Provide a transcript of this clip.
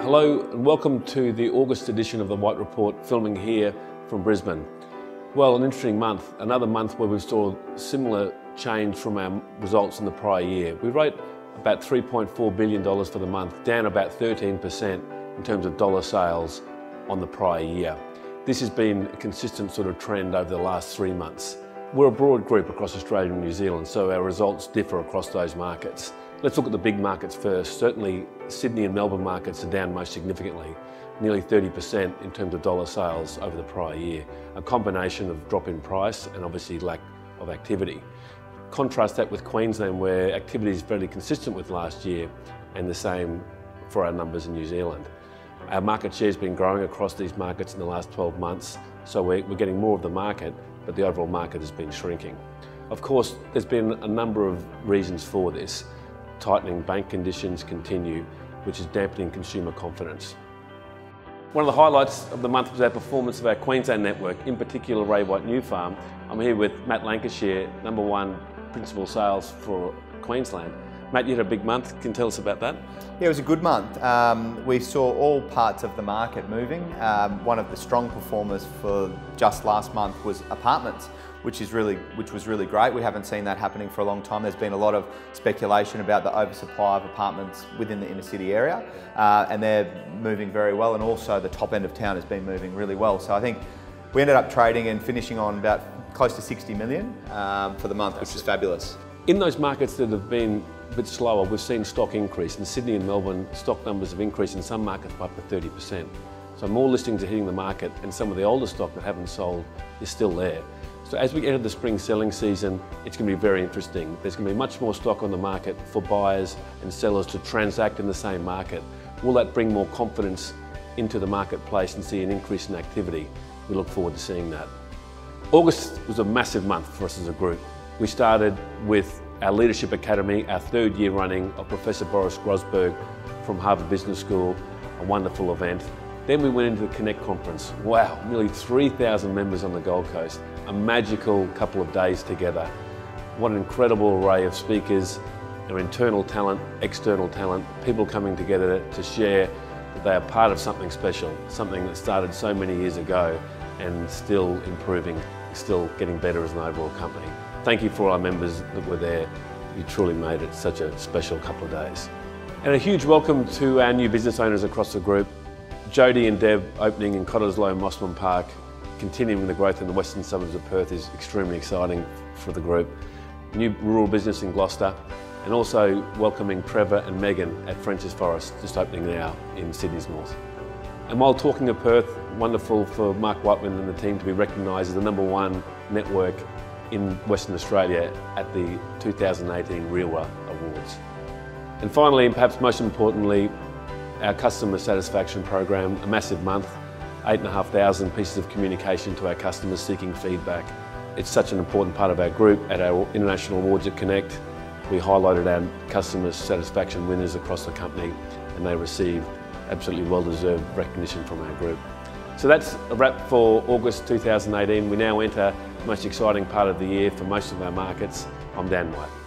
Hello and welcome to the August edition of the White Report, filming here from Brisbane. Well, an interesting month, another month where we saw similar change from our results in the prior year. We wrote about $3.4 billion for the month, down about 13% in terms of dollar sales on the prior year. This has been a consistent sort of trend over the last 3 months. We're a broad group across Australia and New Zealand, so our results differ across those markets. Let's look at the big markets first. Certainly, Sydney and Melbourne markets are down most significantly, nearly 30% in terms of dollar sales over the prior year. A combination of drop in price and obviously lack of activity. Contrast that with Queensland, where activity is fairly consistent with last year and the same for our numbers in New Zealand. Our market share has been growing across these markets in the last 12 months, so we're getting more of the market, but the overall market has been shrinking. Of course, there's been a number of reasons for this. Tightening bank conditions continue, which is dampening consumer confidence. One of the highlights of the month was our performance of our Queensland network, in particular Ray White New Farm. I'm here with Matt Lancashire, #1 principal sales for Queensland. Matt, you had a big month. Can you tell us about that? Yeah, it was a good month. We saw all parts of the market moving. One of the strong performers for just last month was apartments, which was really great. We haven't seen that happening for a long time. There's been a lot of speculation about the oversupply of apartments within the inner city area, and they're moving very well, and also the top end of town has been moving really well. So I think we ended up trading and finishing on about close to 60 million for the month, which is fabulous. In those markets that have been a bit slower, we've seen stock increase. In Sydney and Melbourne, stock numbers have increased in some markets by up to 30%. So more listings are hitting the market, and some of the older stock that haven't sold is still there. So as we enter the spring selling season, it's going to be very interesting. There's going to be much more stock on the market for buyers and sellers to transact in the same market. Will that bring more confidence into the marketplace and see an increase in activity? We look forward to seeing that. August was a massive month for us as a group. We started with our Leadership Academy, our 3rd year running of Professor Boris Grossberg from Harvard Business School, a wonderful event. Then we went into the Connect conference. Wow, nearly 3,000 members on the Gold Coast. A magical couple of days together. What an incredible array of speakers, our internal talent, external talent, people coming together to share that they are part of something special, something that started so many years ago and still improving, still getting better as an overall company. Thank you for our members that were there. You truly made it such a special couple of days. And a huge welcome to our new business owners across the group. Jody and Deb opening in Cottesloe and Mosman Park, continuing the growth in the western suburbs of Perth is extremely exciting for the group. New rural business in Gloucester, and also welcoming Trevor and Megan at Frenchs Forest, just opening now in Sydney's north. And while talking of Perth, wonderful for Mark Whiteman and the team to be recognised as the #1 network in Western Australia at the 2018 REWA Awards. And finally, and perhaps most importantly, our customer satisfaction program, a massive month, 8,500 pieces of communication to our customers seeking feedback. It's such an important part of our group. At our International Awards at Connect, we highlighted our customer satisfaction winners across the company, and they received absolutely well-deserved recognition from our group. So that's a wrap for August 2018. We now enter the most exciting part of the year for most of our markets. I'm Dan White.